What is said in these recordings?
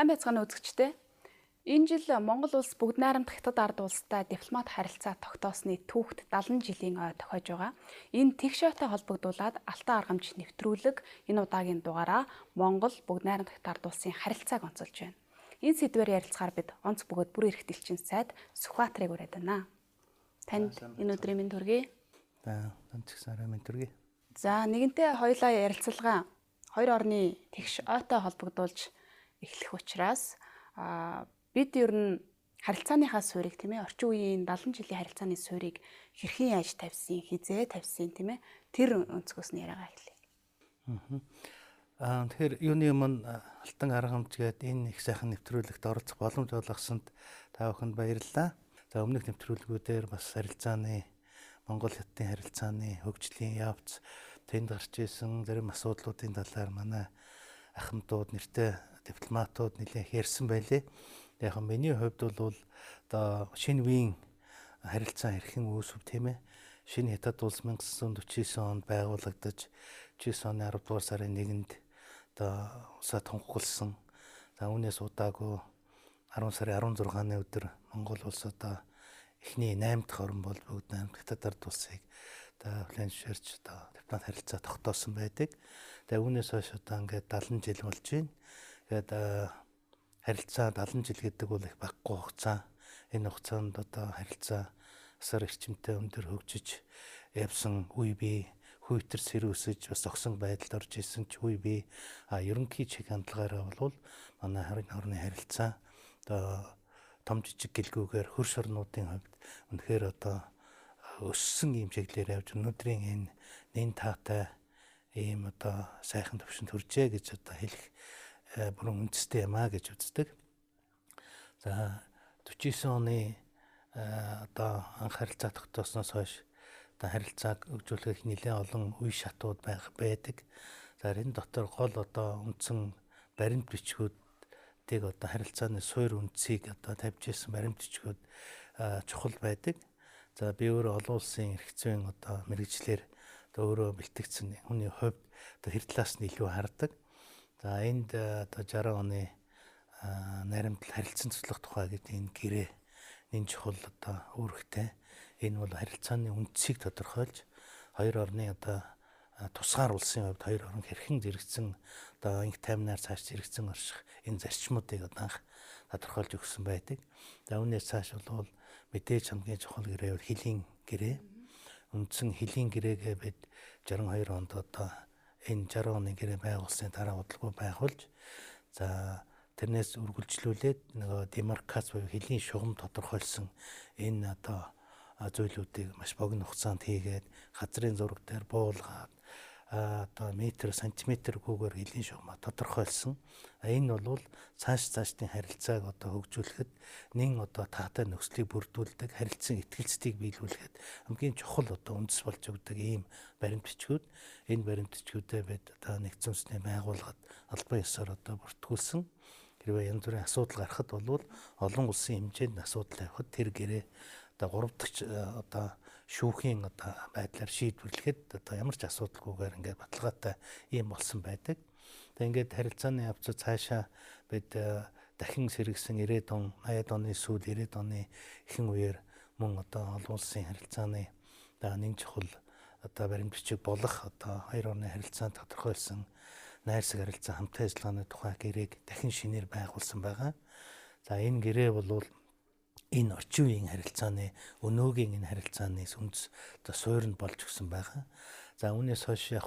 Сайн байцгаана үзэгчдээ. Энэ жил Монгол улс бүгд найрамдах Хятад ард улстай дипломат харилцаа тогтоосны түүхт 70 жилийн ой тохиож байгаа. Энэ тэгш ойтой холбогдуулаад Алтан аргамж нэвтрүүлэг энэ удаагийн дугаараа Монгол бүгд найрамдах Хятад ард улсын харилцааг онцолж байна. Энэ сэдвээр ярилцахаар бид онц бөгөөд бүр эрх дэлчин сайд Сүхбаатарыг ураад байна. Танд энэ өдрийн минь төргий. Танд ч сарай минь төргий. За нэгэнтээ хоёулаа ярилцлагаа хоёр орны тэгш ойтой холбогдуулж эхлэх учраас бид ер нь харилцааныхаа суурийг тийм ээ орчин үеийн 70 жилийн харилцааны суурийг хэрхэн яаж тавьсан, хизээ тавьсан тийм ээ тэр өнцгөөс нь яриагаа хэлье. Тэгэхээр юуны өмнө Алтан аргамж гээд энэ их сайхан нэвтрүүлэгт оролцох боломж олгосонд та бүхэнд баярлалаа. За өмнөх нэвтрүүлгүүдээр бас харилцааны Монгол Хятадын харилцааны хөгжлийн явц тэнд гарч исэн зарим асуудлуудын талаар манай ахмадууд нэртэй дипломатууд нэлээд ярьсан байлээ. Яг нь миний хувьд бол одоо шинэ үеийн харилцаа хэрхэн үүсв тийм ээ. Шинэ Хятад улс 1949 онд байгуулагдаж 9 оны 10 дугаар сарын 1-нд одоо усаа тунхагласан. За үүнээс удаагүй 10 сарын 16-ны өдөр Монгол улс одоо эхний 8 дахь орн бол бүгд 8 Хятад ард улсыг одоо планширч одоо дипломат харилцаа тогтоосон байдаг. Тэгээ үүнээс хойш одоо ингээд 70 жил болж байна. Тэгээд харилцаа 70 жил гэдэг бол их багагүй хугацаа. Энэ хугацаанд одоо харилцаа асар эрчимтэй өндөр хөгжиж явсан үе бий. Хүйтэр сэрүүсэж бас зогсон байдалд орж исэн ч үе бий. Ерөнхий чиг хандлагаараа бол манай орны харилцаа одоо том жижиг гэлгүүгээр хөрш орнуудын хувьд үнэхээр одоо өссөн юм чиглэлээр явж өнөөдрийн энэ нэн таатай ийм одоо сайхан төвшөнд хүрчээ гэж одоо хэлэх бүрэн үндэстэй юм аа гэж үздэг. За 49 оны одоо анх харилцаа тогтоосноос хойш одоо харилцааг хөгжүүлэх нэлээд олон үе шатууд байдаг. За энэ дотор гол одоо үндсэн баримт бичгүүдийг одоо харилцааны суурь үндсийг одоо тавьж ирсэн баримт бичгүүд чухал байдаг. За би өөрөө олон улсын эрх зүйн одоо мэрэгчлэр одоо өөрөө бэлтгэгдсэн хүний хувьд одоо хэр талаас нь илүү хардаг. За энд одоо 60 оны найрамдал харилцан цуглах тухай гэдэг энэ гэрээ энэ чухал одоо үүрэгтэй. Энэ бол харилцааны үндсийг тодорхойлж хоёр орны одоо тусгаар улсын хувьд хоёр орн хэрхэн зэрэгцэн одоо инх таймнаар цааш зэрэгцэн орших энэ зарчмуудыг одоо анх тодорхойлж өгсөн байдаг. За үүнээс цааш бол мэдээж хамгийн чухал гэрээ бол хилийн гэрээ. Үндсэн хилийн гэрээгээ бид 62 онд одоо энэ 60 оны гэрээ байгуулсны дараа удалгүй байгуулж за тэрнээс үргэлжлүүлээд нөгөө демаркац буюу хилийн шугам тодорхойлсон энэ одоо зүйлүүдийг маш богино хугацаанд хийгээд газрын зураг дээр буулгаад одоо метр сантиметргүйгээр хилийн шугамаа тодорхойлсон. Энэ бол цаашдын харилцааг одоо хөгжүүлэхэд нэн одоо таатай нөхцөлийг бүрдүүлдэг, харилцан итгэлцдгийг биелүүлэхэд хамгийн чухал одоо үндэс болж өгдөг ийм баримт бичгүүд. Энэ баримт бичгүүдээ бид одоо нэгдсэн үндэсний байгууллагад албан ёсоор одоо бүртгүүлсэн. Хэрвээ янз бүрийн асуудал гарахад бол олон улсын хэмжээнд асуудал явахад тэр гэрээ одоо 3 дахь одоо шүүхийн одоо байдлаар шийдвэрлэхэд одоо ямар ч асуудалгүйгээр ингээд баталгаатай ийм болсон байдаг. Тэгээ ингээд харилцааны явцад цаашаа бид дахин сэргсэн 90-ад он, 80-ад оны сүүл 90-ад оны ихэнх үеэр мөн одоо олон улсын харилцааны одоо нэг чухал одоо баримт бичиг болох одоо хоёр орны харилцаанд тодорхойлсон найрсаг харилцаа хамтын ажиллагааны тухай гэрээг дахин шинээр байгуулсан байгаа. За энэ гэрээ бол энэ орчин үеийн харилцааны өнөөгийн энэ харилцааны үндэс одоо суурь нь болж өгсөн байгаа. За үүнээс хойш яг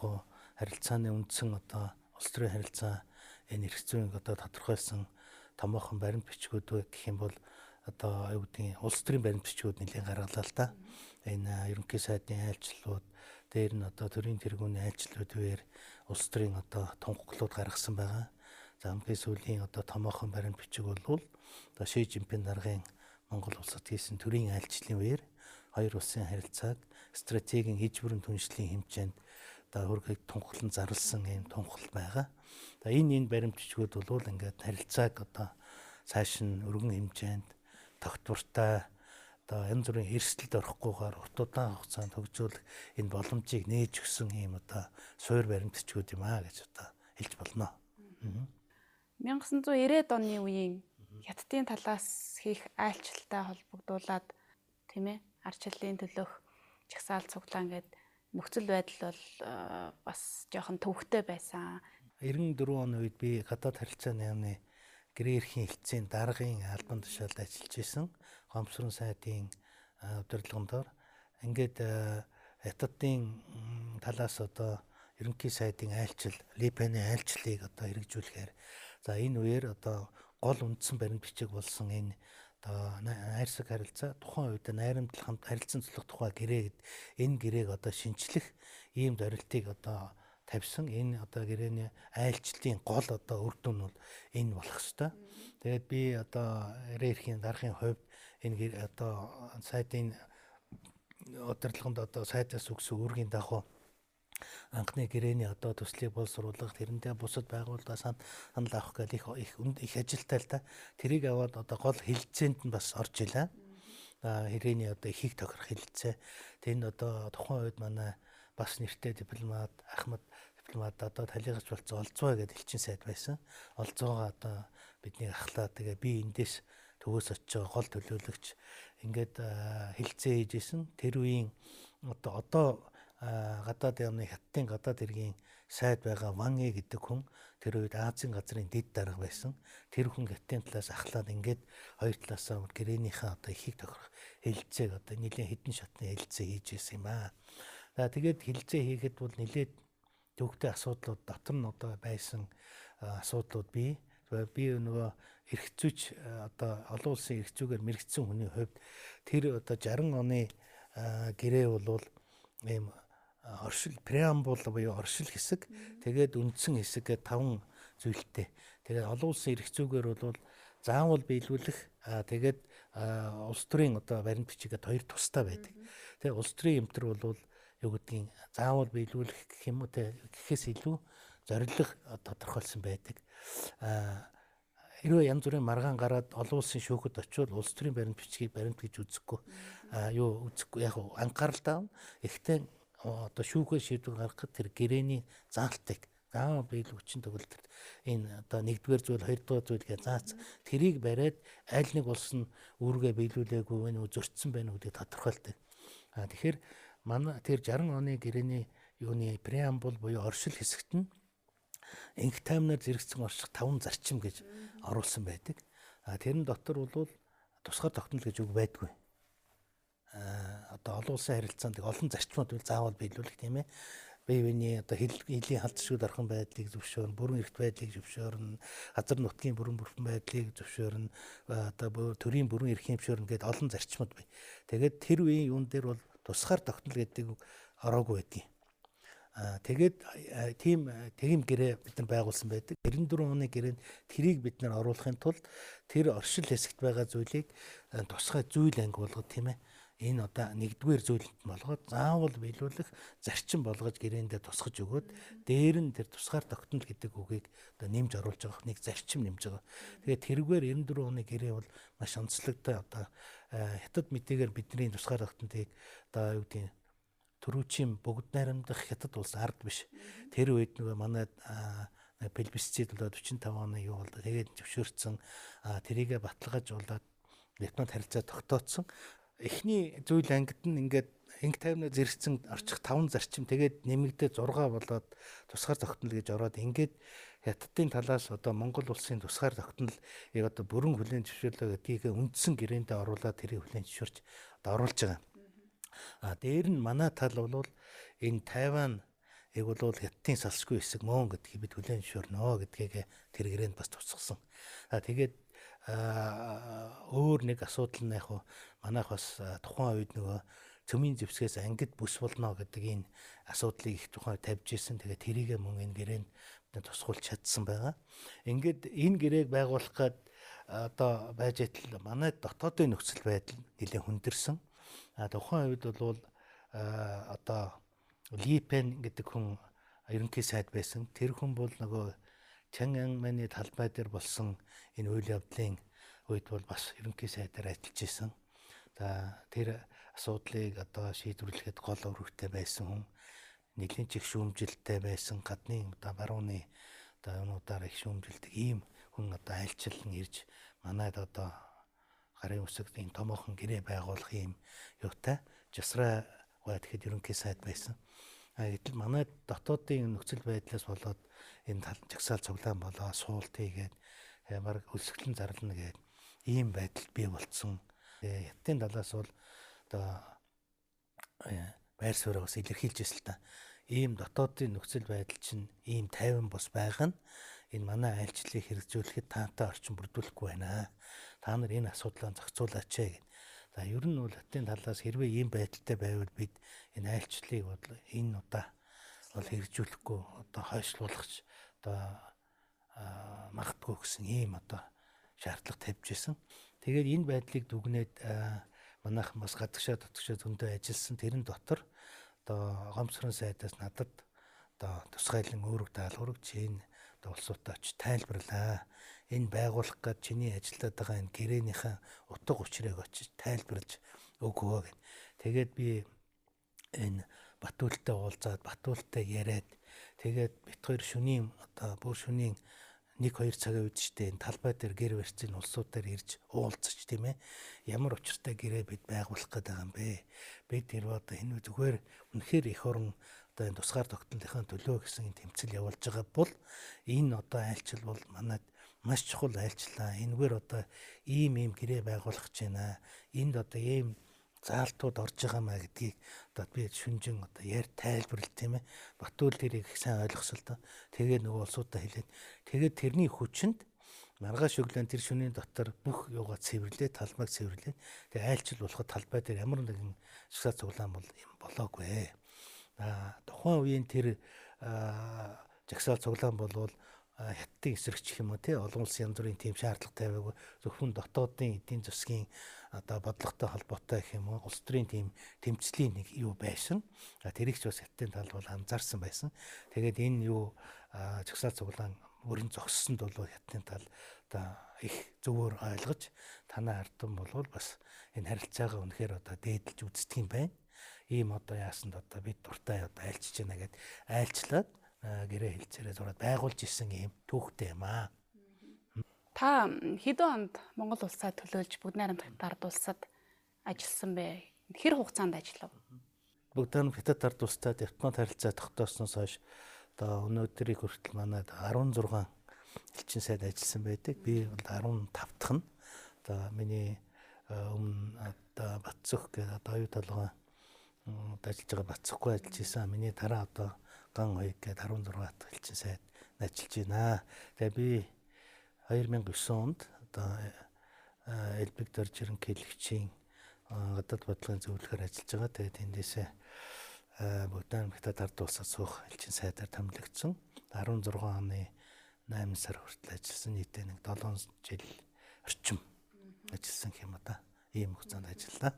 харилцааны үндсэн одоо улс төрийн харилцаа энэ эрх зүйн одоо тодорхойлсон томоохон баримт бичгүүд гэх юм бол одоо юу гэдгийг улс төрийн баримт бичгүүд нэлээд гаргалаа л да. Энэ ерөнхий сайдын айлчлалууд дээр нь одоо төрийн тэргүүний айлчлалуудээр улс төрийн одоо тунхаглууд гаргасан байгаа. За хамгийн сүүлийн одоо томоохон баримт бичиг бол одоо Ши Жинпин даргын Монгол улсад хийсэн төрийн айлчлалын үеэр хоёр улсын харилцааг стратегийн иж бүрэн түншлэлийн хэмжээнд одоо хөргөйг тунхаглан зарласан ийм тунхал байгаа. Энэ баримт бичгүүд бол ингээд харилцааг одоо цааш нь өргөн хэмжээнд тогтвортой одоо янз бүрийн эрсдэлд орохгүйгээр урт удаан хугацаанд хөгжүүлэх энэ боломжийг нээж өгсөн ийм одоо суурь баримт бичгүүд юм аа гэж одоо хэлж болно. 1990-ад оны үеийн Хятадын талаас хийх айлчлалтай холбогдуулаад тийм ээ ардчлалын төлөөх жагсаал цуглаан гээд нөхцөл байдал бол бас жоохон төвөгтэй байсан. 94 оны үед би гадаад харилцааны яамны гэрээ эрхийн хэлтсийн даргын албан тушаалд ажиллаж исэн. Гомсрон сайдын удирдлагын дор ингээд Хятадын талаас одоо ерөнхий сайдын айлчил, Липений айлчлалыг одоо хэрэгжүүлэхээр за энэ үеэр одоо гол үндсэн баримт бичиг болсон энэ одоо найрсаг харилцаа тухайн үед найрамдлах хамт харилцан цуглах тухай гэрээ гэд энэ гэрээг одоо шинчлэх ийм зорилтыг одоо тавьсан. Энэ одоо гэрээний айлчлалын гол одоо үр дүн бол энэ болох ёстой. Тэгээд би одоо эрхийн даргын хувьд энэ одоо сайдын удирдлаганд одоо сайдаас өгсөн үүргийн дагуу анхны гэрээний одоо төслийг боловсруулах, тэрэндээ бусад байгууллагаас санал авах гэх их ажилтай л та. Тэрийг аваад одоо гол хэлэлцээнд нь бас орж илаа. Хэрээний одоо ихийг тохирох хэлэлцээ. Тэнд одоо тухайн үед манай бас нэртэй дипломат Ахмад дипломат одоо талигч болсон Олзваа гэдэг элчин сайд байсан. Олзваагаа одоо бидний ахлаа тэгээ би эндээс төвөөс очиж гол төлөөлөгч ингээд хэлэлцээ хийжсэн. Тэр үеийн одоо гадаад яамны Хятадын гадаад иргэн сайд байгаа Ван Э гэдэг хүн тэр үед Азийн газрын дэд дарга байсан. Тэр хүн Хятадын талаас ахлаад ингээд хоёр талаасаа гэрээнийхээ одоо ихийг тохирох хэлэлцээг одоо нэлээд хэдэн шатны хэлэлцээ хийжсэн юм аа. За тэгээд хэлэлцээ хийхэд бол нэлээд төвөгтэй асуудлууд дотор нь одоо байсан асуудлууд бий нөгөө эрхцүүч одоо олон улсын эрхцүүгээр мэрэгдсэн хүний хувьд тэр одоо 60 оны гэрээ бол ийм оршил преамбул буюу оршил хэсэг тэгээд үндсэн хэсэг гэдэг 5 зүйлтэй. Тэгээд олон улсын эрхцүүгээр бол заавал биелүүлэх тэгээд улс төрийн одоо баримт бичигээд хоёр тустай байдаг. Тэгээд улс төрийн эмтэр бол юу гэдгийг заавал биелүүлэх гэх юм уу те гэхээс илүү зорилго тодорхойлсон байдаг. Хэрвээ янз бүрийн маргаан гараад олон улсын шүүхэд очивол улс төрийн баримт бичгийг баримт гэж үзэхгүй. Үзэхгүй яг анхаарал таавна. Ихтэй одоо шүүхээ шийдвэр гаргахад тэр гэрээний заалтыг заавал биелүүлэгчийн төгөлдөр энэ одоо нэгдүгээр зүйл хоёрдугаар зүйл гэж заац тэрийг бариад аль нэг улс нь үүргээ биелүүлээгүй вэ зөрчсөн байна гэдгийг тодорхойлдог. Тэгэхээр манай тэр 60 оны гэрээний юуны преамбул буюу оршил хэсэгт нь инх таймнаар зэрэгцэн орших 5 зарчим гэж оруулсан байдаг. Тэрэн дотор бол тусгаар тогтнол гэж үг байдгүй. Одоо олон улсын харилцаанд олон зарчмууд заавал биелүүлэх тийм ээ. Бие биений одоо хэлийн халдшгүй дархан байдлыг зөвшөөрнө, бүрэн эрхт байдлыг зөвшөөрнө, газар нутгийн бүрэн байдлыг зөвшөөрнө, одоо төрийн бүрэн эрхийн зөвшөөрнө гэдэг олон зарчмууд бай. Тэгээд тэр үеийн юун дээр бол тусгаар тогтнол гэдэг үг ороогүй байдгийг. Тэгээд тийм гэрээ бид нар байгуулсан байдаг. 94 оны гэрээнд тэрийг бид нар оруулахын тулд тэр оршил хэсэгт байгаа зүйлийг тусгай зүйл анги болгоод тийм ээ. Энэ одоо нэгдүгээр зүйлд болгоод заавал биелүүлэх зарчим болгож гэрээндээ тусгаж өгөөд дээр нь тэр тусгаар тогтнол гэдэг үгийг одоо нэмж оруулж байгаа нэг зарчим нэмж байгаа. Тэгээд тэрүүгээр 94 оны гэрээ бол маш онцлогтой одоо хятад мэдээгээр бидний тусгаар тогтнолыг одоо юу гэдэг төрүүчийн бүгд найрамдах хятад улс ард биш. Тэр үед нөгөө манай плебисцит бол 45 оны юу бол тэгээд зөвшөөрсөн тэрийгэ баталгаажуулаад дипломат харилцаа тогтооцсон. Эхний зүйл ангид нь ингээд инх таймнаар зэрэгцэн орчих 5 зарчим тэгээд нэмэгдээ 6 болоод тусгаар тогтнол гэж ороод ингээд Хятадын талаас одоо Монгол улсын тусгаар тогтнолыг одоо бүрэн хүлээн зөвшөөрлөө гэдгийг үндсэн гэрээндээ оруулаад тэрийг хүлээн зөвшөөрч оруулж байгаа. Дээр нь манай тал бол энэ Тайван бол Хятадын салшгүй хэсэг мөн гэдгийг бид хүлээн зөвшөөрнө гэдгийг тэр гэрээнд бас тусгасан. Тэгээд өөр нэг асуудал нь яг манайх бас тухайн үед нөгөө цөмийн зэвсгээс ангид бүс болно гэдэг энэ асуудлыг их тухайн тавьж ирсэн. Тэгээд тэрийгэ мөн энэ гэрээнд тусгуулж чадсан байгаа. Ингээд энэ гэрээг байгуулах гээд одоо байж байтал манай дотоодын нөхцөл байдал нэлээд хүндэрсэн. Тухайн үед бол одоо Липен гэдэг хүн ерөнхий сайд байсан. Тэр хүн бол нөгөө Чангманы талбай дээр болсон энэ үйл явдлын үед бол бас ерөнхий сайдаар ажиллаж исэн. За тэр асуудлыг одоо шийдвэрлэхэд гол үүрэгтэй байсан хүн, нэлийн чих шүүмжилттэй байсан, гадны одоо барууны одоо юунуудаар их шүүмжилдэг ийм хүн одоо айлчлан ирж манайд одоо гарын үсэгт ийм томоохон гэрээ байгуулах ийм юутай Жасраа гад гэхэд ерөнхий сайд байсан. Гэтэл манай дотоодын нөхцөл байдлаас болоод энэ жагсаал цуглаан болоо суулт хийгээд ямар өсгөлэн зарлана гэдэг ийм байдал бий болцсон. Хятадын талаас бол одоо байр суурийг бас илэрхийлж байсан л та. Ийм дотоодын нөхцөл байдал чинь ийм тайван бус байгаа нь энэ манай айлчлалыг хэрэгжүүлэхэд таантай орчин бүрдүүлэхгүй байна. Та нар энэ асуудлаа зохицуулаач гэв. За ер нь бол хятадын талаас хэрвээ ийм байдалтай байвал бид энэ айлчлалыг бол энэ удаа бол хэрэгжүүлэхгүй одоо хойшлуулах одоо магадгүй гэсэн ийм одоо шаардлага тавьж исэн. Тэгээд энэ байдлыг дүгнээд манайхан бас гадагшаа дотгошоо зөндөө ажилласан тэрэн дотор одоо гомсрон сайдаас надад одоо тусгайлан өөрөг даалгаврыг чинь одоо улсуудаа очиж тайлбарлаа. Энэ байгуулах гэж чиний ажиллаад байгаа энэ гэрээнийхээ утга учирыг очиж тайлбарлаж өгөө гэх. Тэгээд би энэ Батүлтэй уулзаад Батүлтэй яриад тэгээд бит хоёр шөнийн одоо бүр шөнийн 1-2 цагийн үед штэ энэ талбай дээр гэр барьцын улсуудаар ирж уулзч тийм ээ. Ямар учиртай гэрээ бид байгуулах гэдэг юм бэ? Бид тэр одоо энэ зүгээр үнэхээр их орон одоо энэ тусгаар тогтнолынхаа төлөө гэсэн тэмцэл явуулж байгаа бол энэ одоо айлчил бол манайд маш чухал айлчлаа. Энэгээр одоо ийм гэрээ байгуулах гэж байна. Энд одоо ийм заалтууд орж байгаа маа гэдгийг одоо би шүнжин одоо яар тайлбарлал тийм ээ. Батүл тэрийг их сайн ойлгосол доо. Тэгээ нөгөө улсуудаа хэлээд тэгээд тэрний хүчинд маргааш өглөө тэр шөнийн дотор бүх юугаа цэвэрлээ, талбайг цэвэрлээ. Тэгээ айлчил болоход талбай дээр ямар нэгэн шгсаа цуглаан бол юм болоогүй. Тухайн үеийн тэр жагсаал цуглаан болвол хятадын эсрэгч юм уу тий олон улсын янз бүрийн тийм шаардлага тавиагүй зөвхөн дотоодын эдийн засгийн одоо бодлоготой холбоотой гэх юм уу улс төрийн тийм тэмцлийн нэг юу байсан. Тэрийг ч бас хятадын тал бол анзаарсан байсан. Тэгээд энэ юу жагсаал цуглаан өрн зогссонд бол хятадын тал одоо их зөвөр ойлгож танай ардсан болвол бас энэ харилцаагаа үнэхээр одоо дээдэлж үздэг юм байна. Ийм одоо яасанд одоо бид дуртай одоо айлчж байна гэд айлчлаад гэрээ хэлцээрээ зураад байгуулж исэн юм түүхтэй юм аа. Та хэдэн онд Монгол улсаа төлөөлж Бүгд найрамдах ард улсад ажилласан бэ? Хэр хугацаанд ажиллав? Бүгд найрамдах хятад ард улстай дипломат харилцаа тогтоосноос хойш одоо өнөөдрийг хүртэл манайд 16 элчин сайд ажилласан байдаг. Би бол 15 дахь нь одоо миний өмнө одоо Батцөх гэдэг одоо оюу толгой ажиллаж байгаа Батцөхгүй ажиллаж исэн. Миний дараа одоо Ган хоёг гээд 16 дахь элчин сайд ажиллаж байна. Тэгээ би 2009 онд одоо Элбэг дорж ерөнхийлөгчийн гадаад бодлогын зөвлөхөр ажиллаж байгаа. Тэгээд эндээсээ Бүгд найрамдах хятад ард улсад суух элчин сайдаар томилогдсон. 16 оны 8 сар хүртэл ажилласан. Нийтдээ нэг 7 жил орчим ажилласан юм да. Ийм хугацаанд ажиллалаа.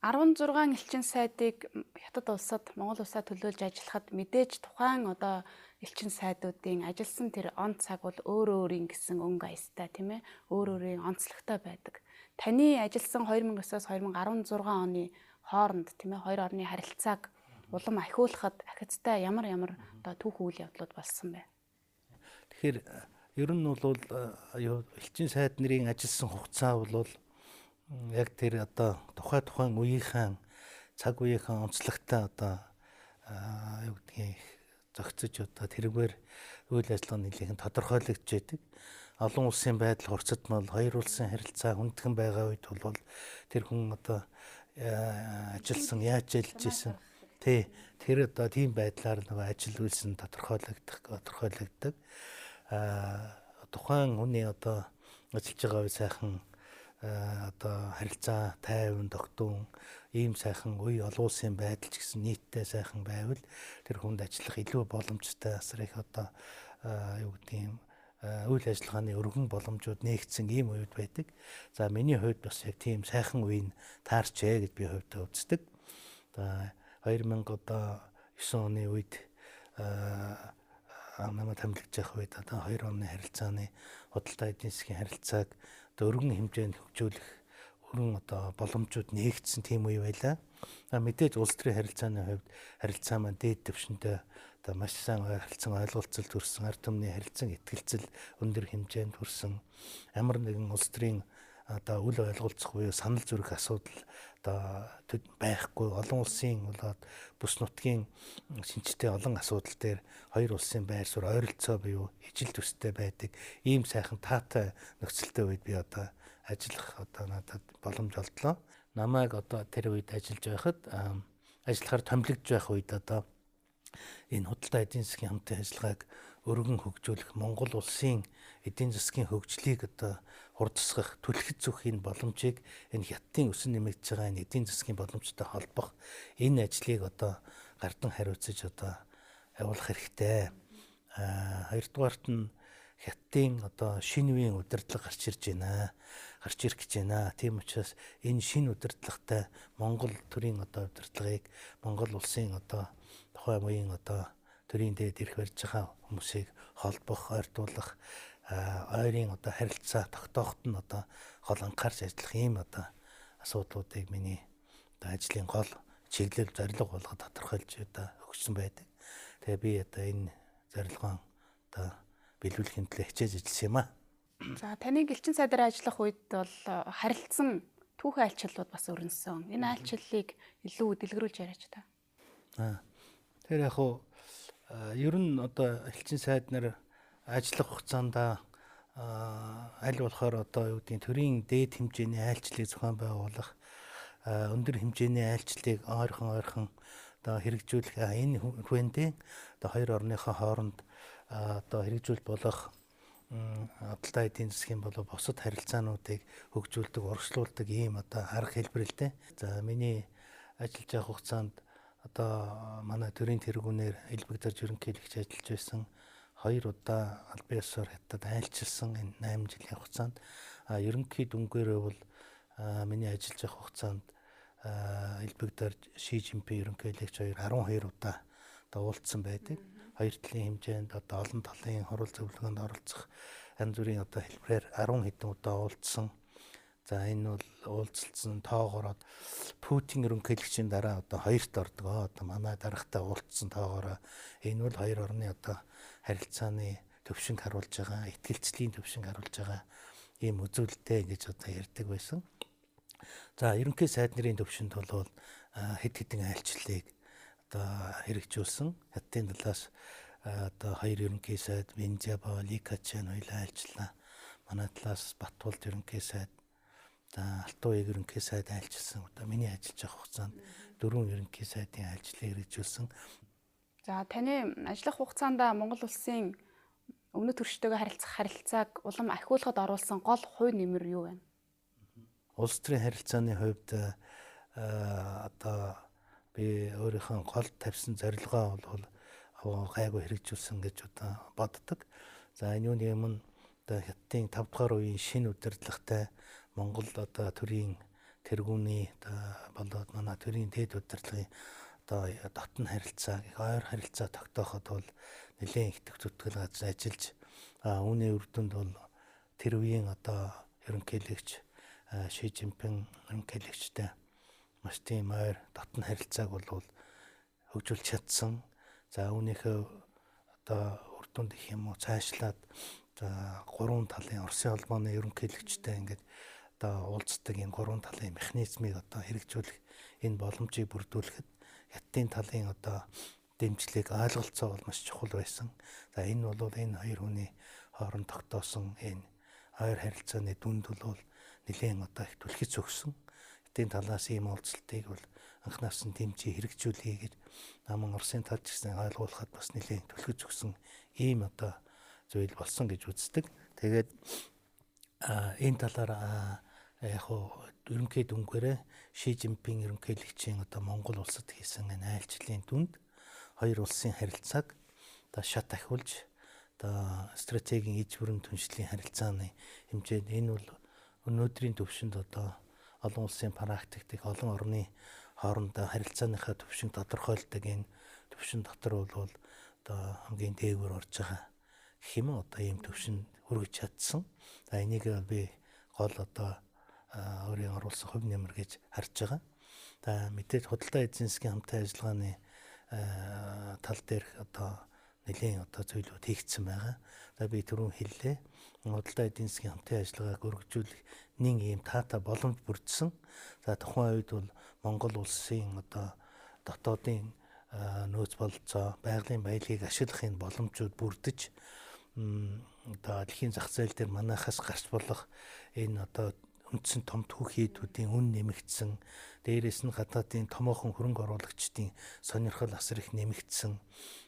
16 элчин сайдыг хятад улсад Монгол улсаа төлөөлж ажиллахад мэдээж тухайн одоо элчин сайдуудын ажилласан тэр он цаг бол өөр гэсэн өнгө аястай тийм ээ. Өөр онцлогтой байдаг. Таны ажилласан 2009-оос 2016 оны хооронд тийм ээ хоёр орны харилцааг улам ахиулахад ахицтай ямар одоо түүх үйл явдлууд болсон бэ? Тэгэхээр ер нь бол элчин сайд нарын ажилласан хугацаа бол яг тэр одоо тухайн үеийнхэн цаг үеийнхэн онцлогтой одоо юу гэдгийг зохицож одоо тэргээр үйл ажиллагаа нэлээхэн тодорхойлогдож байдаг. Олон улсын байдал хурцдмал хоёр улсын харилцаа хүндхэн байгаа үед бол тэр хүн одоо ажилласан яаж ажиллаж исэн тэр одоо тийм байдлаар нөгөө ажил үйлс нь тодорхойлогддог. Тухайн хүний одоо ажиллаж байгаа үе сайхан одоо харилцаа тайван тогтун ийм сайхан үе олон улсын байдал ч гэсэн нийтдээ сайхан байвал тэр хүнд ажиллах илүү боломжтой асар их одоо юу гэдгийг үйл ажиллагааны өргөн боломжууд нээгдсэн ийм үед байдаг. За миний хувьд бас яг тийм сайхан үеийг таарчээ гэж би хувьдаа үздэг. Одоо 2009 оны үед намайг хамлагдж явах үед одоо 2 оны харилцааны худалдаа эдийн засгийн харилцааг өргөн хэмжээнд хөгжүүлэх өргөн одоо боломжууд нээгдсэн тийм үе байлаа. Мэдээж улс төрийн харилцааны хувьд харилцаа маань дээд түвшиндээ одоо маш сайн харилцан ойлголцол төрсэн, ард түмний харилцан итгэлцэл өндөр хэмжээнд хүрсэн, ямар нэгэн улс төрийн одоо үл ойлголцох буюу санал зүрх асуудал одоо байхгүй, олон улсын болоод бүс нутгийн шинжтэй олон асуудал дээр хоёр улсын байр суурь ойролцоо буюу ижил төстэй байдаг ийм сайхан таатай нөхцөлтэй үед би одоо ажиллах одоо надад боломж олдлоо. Намайг одоо тэр үед ажиллаж байхад ажиллахаар томилогдож байх үед одоо энэ худалдаа эдийн засгийн хамтын ажиллагааг өргөн хөгжүүлэх, Монгол улсын эдийн засгийн хөгжлийг одоо хурдсгах, түлхэц өгөх энэ боломжийг энэ хятадын өсөн нэмэгдэж байгаа энэ эдийн засгийн боломжтой холбох энэ ажлыг одоо гардан хариуцаж одоо явуулах хэрэгтэй. Хоёрдугаарт нь хятадын одоо шинэ үеийн удирдлага гарч ирж байна. Гарч ирэх гэж байна. Тийм учраас энэ шинэ удирдлагатай Монгол төрийн одоо удирдлагыг Монгол улсын одоо тухайн үеийн одоо төрийн дээд ирэх барьж байгаа хүмүүсийг холбох, ойртуулах, ойрын одоо харилцаа тогтооход нь одоо гол анхаарч ажиллах ийм одоо асуудлуудыг миний одоо ажлын гол чиглэл зорилго болгоод тодорхойлж одоо өгсөн байдаг. Тэгээ би одоо энэ зорилгоо одоо биелүүлэхийн төлөө хичээж ажилласан юм аа. За таны гэлчин сайдаар ажиллах үед бол харилцсан түүхэн айлчлалууд бас өрнөсөн. Энэ айлчлалыг илүү дэлгэрүүлж яриач та. Тэр яг хуу ер нь одоо элчин сайд нар ажиллах хугацаанд аль болохоор одоо юу гэдгийг төрийн дээд хэмжээний айлчлалыг зохион байгуулах, өндөр хэмжээний айлчлалыг ойрхон одоо хэрэгжүүлэх энэ хүрээндээ одоо хоёр орныхоо хооронд одоо хэрэгжүүлж болох худалдаа эдийн засгийн болов бусад харилцаануудыг хөгжүүлдэг, урагшлуулдаг ийм одоо арга хэлбэр л дээ. За миний ажиллаж явах хугацаанд одоо манай төрийн тэргүүнээр элбэгдэрж ерөнхийлөгч ажиллаж байсан 2 удаа албан ёсоор хятад айлчилсан энэ 8 жилийн хугацаанд ерөнхий дүнгээрээ бол миний ажиллаж явах хугацаанд элбэгдэрж Ши Жинпин ерөнхийлөгч 12 удаа одоо уулзсан байдаг. Хоёр талын хэмжээнд одоо олон талын хурал зөвлөгөөнд оролцох янз бүрийн одоо хэлбэрээр 10 хэдэн удаа уулзсан. За энэ бол уулзалцсан тоогоороод Путин ерөнхийлөгчийн дараа одоо хоёрт ордог. Одоо манай дарагтай уулзсан тоогоороо энэ бол хоёр орны одоо харилцааны төвшинг харуулж байгаа, итгэлцлийн төвшинг харуулж байгаа ийм үзүүлэлттэй гэж одоо ярьдаг байсан. За ерөнхий сайд нарын төвшөнд бол хэд хэдэн айлчлалыг одоо хэрэгжүүлсэн. Хятадын талаас одоо хоёр ерөнхий сайд Вензяба, Ли Качан хоёулаа айлчлаа. Манай талаас Батболд ерөнхий сайд, Алтан уяг ерөнхий сайд айлчилсан. Одоо миний ажиллаж явах хугацаанд 4 ерөнхий сайдын айлчлалыг хэрэгжүүлсэн. За таны ажиллах хугацаанд Монгол улсын өмнөд төрчтэйгээ харилцах харилцааг улам ахиулахад оруулсан гол хувь нэмэр юу вэ? Улс төрийн харилцааны хувьд одоо би өөрийнхөө гол тавьсан зорилгоо бол гайгүй хэрэгжүүлсэн гэж одоо боддог. За энэ үеийн өмнө одоо хятадын 5 дугаар үеийн шинэ удирдлагатай Монгол одоо төрийн тэргүүний одоо болоод манай төрийн дээд удирдлагын одоо дотн харилцаа, ойр харилцаа тогтооход бол нэлээд их зүтгэл ажиллаж үүний үр дүнд бол тэр үеийн одоо ерөнхийлөгч Ши Жинпин ерөнхийлөгчтэй маш тийм ойр дотн харилцааг бол хөгжүүлж чадсан. За үүнийхээ одоо үр дүнд их юм уу цаашлаад гурван талын Оросын холбооны ерөнхийлөгчтэй ингээд одоо уулздаг энэ гурван талын механизмыг одоо хэрэгжүүлэх энэ боломжийг бүрдүүлэхэд хятадын талын одоо дэмжлэг ойлголцоо бол маш чухал байсан. За энэ бол энэ хоёр хүний хооронд тогтоосон энэ ойр харилцааны дүнд бол нэлээд одоо их түлхэц өгсөн. Хятадын талаас ийм уулзалтыг бол анхнаас нь дэмжиж хэрэгжүүлэе гэж намын Оросын тал ч гэсэн ойлгуулахад бас нэлээд түлхэц өгсөн ийм одоо зүйл болсон гэж үздэг. Тэгээд энэ талаар яг хуу ерөнхий дүнгээрээ Ши Жинпин ерөнхийлөгчийн одоо Монгол улсад хийсэн энэ айлчлалын дүнд хоёр улсын харилцааг одоо шат ахиулж одоо стратегийн иж бүрэн түншлэлийн харилцааны хэмжээнд энэ бол өнөөдрийн төвшөнд одоо олон улсын практикт олон орны хоорондоо харилцааныхаа төвшин тодорхойлдог энэ төвшин дотор бол одоо хамгийн дээгүүр орж байгаа гэх юм одоо ийм төвшин хүргэж чадсан. За энийг би гол одоо өөрийн оруулсан хувь нэмэр гэж харж байгаа. За мэдээж худалдаа эзэн засгийн хамтын ажиллагааны тал дээр одоо нэлийн одоо зүйлүүд хийгдсэн байгаа. За би түрүүн хэллээ. Худалдаа эдийн засгийн хамтын ажиллагааг өргөжүүлэх нэг ийм таатай боломж бүрдсэн. За тухайн үед бол Монгол улсын одоо дотоодын нөөц бололцоо, байгалийн баялагийг ашиглахын боломжууд бүрдэж одоо дэлхийн зах зээл дээр манайхаас гарч болох энэ одоо үндсэн том түүхийдүүдийн үн нэмэгдсэн, дээрээс нь гадаадын томоохон хөрөнгө оруулагчдын сонирхол асар их нэмэгдсэн.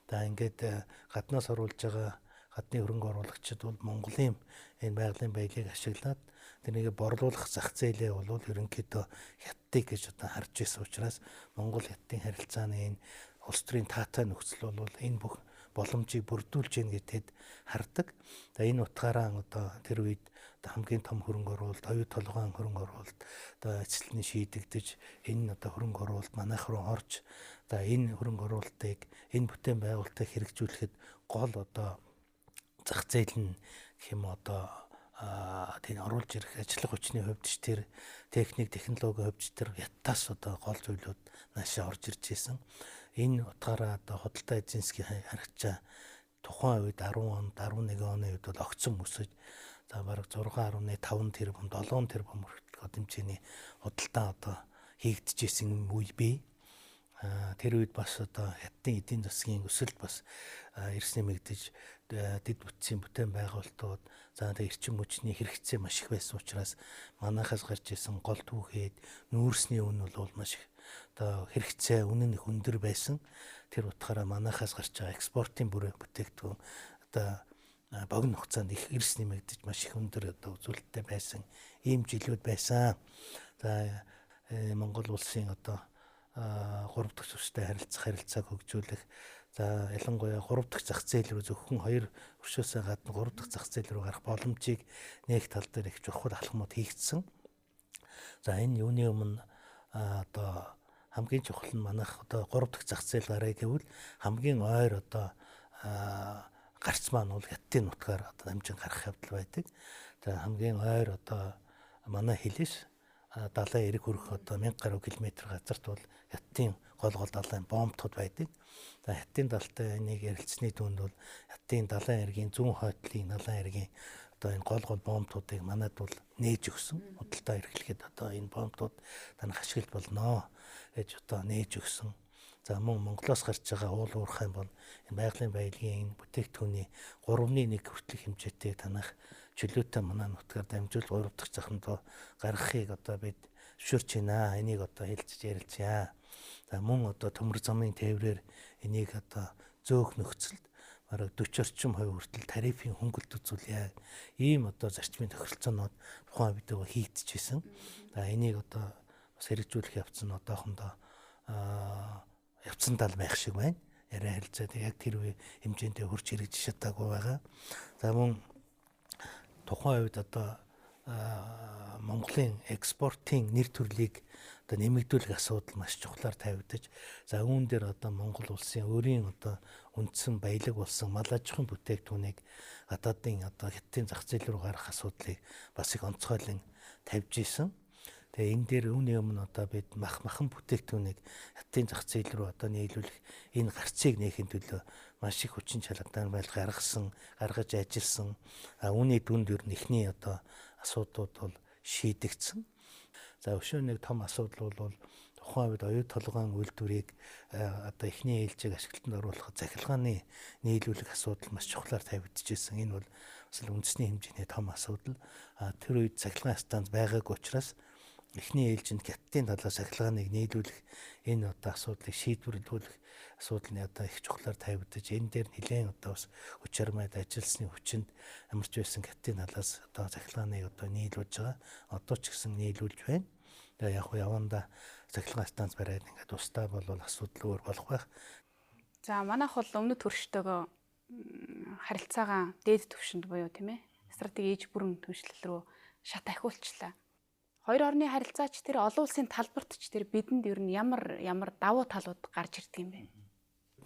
За ингээд гаднаас оруулж байгаа гадны хөрөнгө оруулагчид бол Монголын энэ байгалийн баялаг ашиглаад тэрнийг борлуулах зах зээлээ бол ерөнхийдөө хятадыг гэж одоо харж ирсэн учраас Монгол хятадын харилцааны энэ улс төрийн таатай нөхцөл бол энэ бүх боломжийг бүрдүүлж гин гэдэгт хардаг. За энэ утгаараа одоо тэр үед хамгийн том хөрөнгө оруулалт, оюу толгойн хөрөнгө оруулалт одоо эцэлний шийдэгдэж энэ одоо хөрөнгө оруулалт манайх руу орж за энэ хөрөнгө оруулалтыг энэ бүтээн байгуулалтыг хэрэгжүүлэхэд гол одоо зах зээл нь гэх юм одоо тийм оруулж ирэх ажлах хүчний хувьд ч тэр техник, технологийн хувьд ч тэр ятаас одоо гол зүйлүүд наашаа орж ирж байсан. Энэ утгаараа одоо худалдаа эзэн засгийн харьцаа тухайн үед 10 он, 11 оны үед бол огцон өсөж за бараг 6.5 тэрбум, 7 тэрбум хүртэл хэмжээний худалдаа одоо хийгдчихсэн үе бий. Тэр үед бас одоо хятадын эдийн засгийн өсөлт бас эрс нэмэгдэж дэд бүтцийн бүтээн байгуулалтууд за эрчим хүчний хэрэгцээ маш их байсан учраас манайхаас гарч исэн гол түүхэд нүүрсний үн бол маш их одоо хэрэгцээ үнэн их өндөр байсан. Тэр утгаараа манайхаас гарч байгаа экспортын бүтээгдэхүүн одоо богино хугацаанд их эрс нэмэгдэж маш их өндөр одоо үзүүлэлттэй байсан ийм жилүүд байсан. За Монгол улсын одоо 3 дахь зүстэй харилцааг хөгжүүлэх за ялангуяа 3 дахь зах зээл рүү зөвхөн 2 өршөөсөө гадна 3 дахь зах зээл рүү гарах боломжийг нэг тал дээр их чухал алхмууд хийгдсэн. За энэ юуны өмнө одоо хамгийн чухал нь манайх одоо 3 дахь зах зээл гараа гэвэл хамгийн ойр одоо гарц маань бол хятадын нутгаар одоо дамжин гарах явдал байдаг. За хамгийн ойр одоо манай хэлээс далайн эрэг хүрэх одоо 1000 гаруй километр газарт бол хятадын гол далайн бомбтууд байдаг. За хятадын далтай энийг ярилцсны түнд бол хятадын далайн эргийн зүүн хойдлын далайн эргийн одоо энэ гол бомбтуудыг манад бол нээж өгсөн. Худалдаа эрхлэхэд одоо энэ бомбтууд танах ашиглаж болно гэж одоо нээж өгсөн. За мөн Монголоос гарч байгаа уул уурхай бол энэ байгалийн баялагын энэ бүтээгдэхүүний 3.1 хүртэлх хэмжээтэй танах чөлөөтэй манай нутгаар дамжуул 3 дахь заханд гаргахыг одоо бид зөвшөөрч байна. Энийг одоо хэлцэж ярилцъя. За мөн одоо төмөр замын тээврээр энийг одоо зөөх нөхцөлд бараг 40 орчим хувь хүртэл тарифын хөнгөлт үзүүлье. Ийм одоо зарчмын тохиролцоонууд тухайн үед хийгдчихсэн. За энийг одоо бас хэрэгжүүлэх явц нь одоохондоо явцсан тал байх шиг байна. Яриа харилцаад яг тэр үе хэмжээндээ хурж хэрэгжиж чадаагүй байгаа. За мөн тухайн үед одоо Монголын экспортын нэр төрлийг одоо нэмэгдүүлэх асуудал маш чухлаар тавигдаж за үүн дээр одоо Монгол улсын өөрийн одоо үндсэн баялаг болсон мал аж ахуйн бүтээгдэхүүнийг гадаадын одоо хятадын зах зээл рүү гаргах асуудлыг бас их онцгойлон тавьж исэн. Тэгээ энэ дээр үүний өмнө одоо бид махан бүтээгдэхүүнийг хятадын зах зээл рүү одоо нийлүүлэх энэ гарцыг нээхийн төлөө маш их хүчин чармайлт гаргаж ажилласан. Үүний дүнд ер нь эхний одоо асуудлууд бол шийдэгдсэн. За өшөө нэг том асуудал бол тухайн үед оюу толгойн үйлдвэрийг одоо эхний ээлжийг ашиглалтанд оруулах захиргааны нийлүүлэх асуудал маш чухлаар тавигдчихсэн. Энэ бол бас үндэсний хэмжээний том асуудал. Тэр үед захиргааны станц байгаагүй учраас эхний ээлжинд хятадын талаас захиргааныг нийлүүлэх энэ одоо асуудлыг шийдвэрлүүлэх асуудал нь одоо их чухлаар тавигдаж энэ дээр нэлээд одоо бас хүч чармайд ажилласны хүчинд амарч байсан хятадын талаас одоо захиргааныг одоо нийлүүлж байгаа. Одоо ч гэсэн нийлүүлж байна. Тэгээ яг яванда захиргааны станц бариад ингээд устдаа бол асуудал өөр болох байх. За манайх бол өмнөд хөрштөөгөө харилцаагаа дээд түвшинд буюу тийм ээ стратеги ээж бүрэн түншлэл рүү шат ахиулчлаа. Хоёр орны харилцаач тэр олон улсын талбарт ч тэр бидэнд ер нь ямар давуу талууд гарч ирдэг юм бэ?